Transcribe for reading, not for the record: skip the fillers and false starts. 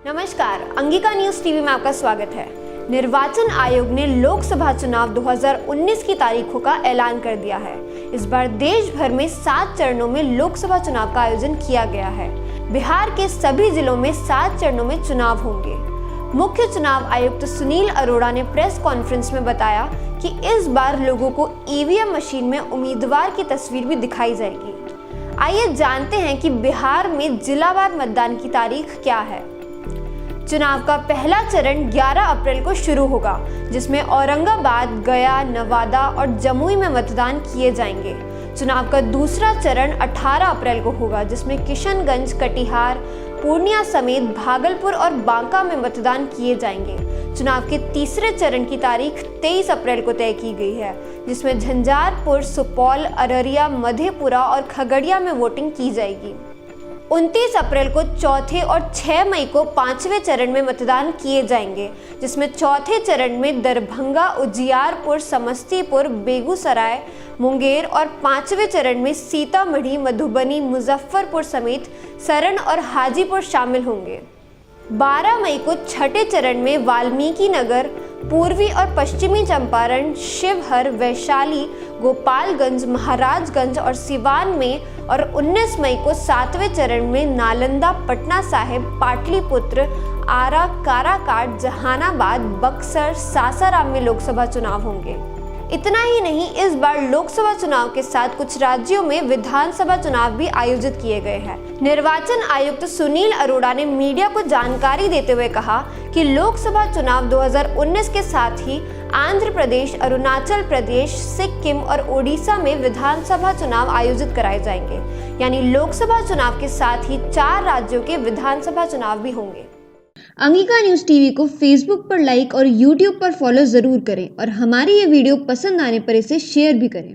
नमस्कार, Angika news TV में आपका स्वागत है। निर्वाचन आयोग ने लोकसभा चुनाव 2019 की तारीखों का ऐलान कर दिया है। इस बार देश भर में 7 चरणों में लोकसभा चुनाव का आयोजन किया गया है। बिहार के सभी जिलों में 7 चरणों में चुनाव होंगे। मुख्य चुनाव आयुक्त सुनील अरोड़ा ने प्रेस कॉन्फ्रेंस में बताया कि इस बार लोगों को ईवीएम मशीन में उम्मीदवार की तस्वीर भी दिखाई जाएगी। आइए जानते हैं कि बिहार में जिलावार मतदान की तारीख क्या है। चुनाव का पहला चरण 11 अप्रैल को शुरू होगा, जिसमें औरंगाबाद, गया, नवादा और जमुई में मतदान किए जाएंगे। चुनाव का दूसरा चरण 18 अप्रैल को होगा, जिसमें किशनगंज, कटिहार, पूर्णिया समेत भागलपुर और बांका में मतदान किए जाएंगे। चुनाव के तीसरे चरण की तारीख 23 अप्रैल को तय की गई है, जिसमें झंझारपुर, सुपौल, अररिया, मधेपुरा और खगड़िया में वोटिंग की जाएगी। 29 अप्रैल को चौथे और 6 मई को 5वें चरण में मतदान किए जाएंगे, जिसमें चौथे चरण में दरभंगा, उजियारपुर, समस्तीपुर, बेगूसराय, मुंगेर और 5वें चरण में सीतामढ़ी, मधुबनी, मुजफ्फरपुर समेत सरण और हाजीपुर शामिल होंगे। 12 मई को छठे चरण में वाल्मीकि नगर, पूर्वी और पश्चिमी चंपारण, शिवहर, वैशाली, गोपालगंज, महाराजगंज और सिवान में और 19 मई को 7वें चरण में नालंदा, पटना साहिब, पाटलिपुत्र, आरा, काराकाट, जहानाबाद, बक्सर, सासाराम में लोकसभा चुनाव होंगे। इतना ही नहीं, इस बार लोकसभा चुनाव के साथ कुछ राज्यों में विधानसभा चुनाव भी आयोजित किए गए हैं। निर्वाचन आयुक्त सुनील अरोड़ा ने मीडिया को जानकारी देते हुए कहा कि लोकसभा चुनाव 2019 के साथ ही आंध्र प्रदेश, अरुणाचल प्रदेश, सिक्किम और ओडिशा में विधानसभा चुनाव आयोजित कराए जाएंगे। यानी लोकसभा चुनाव के साथ ही 4 राज्यों के विधानसभा चुनाव भी होंगे। अंगिका न्यूज टीवी को फेसबुक पर लाइक और यूट्यूब पर फॉलो जरूर करें और हमारी ये वीडियो पसंद आने पर इसे शेयर भी करें।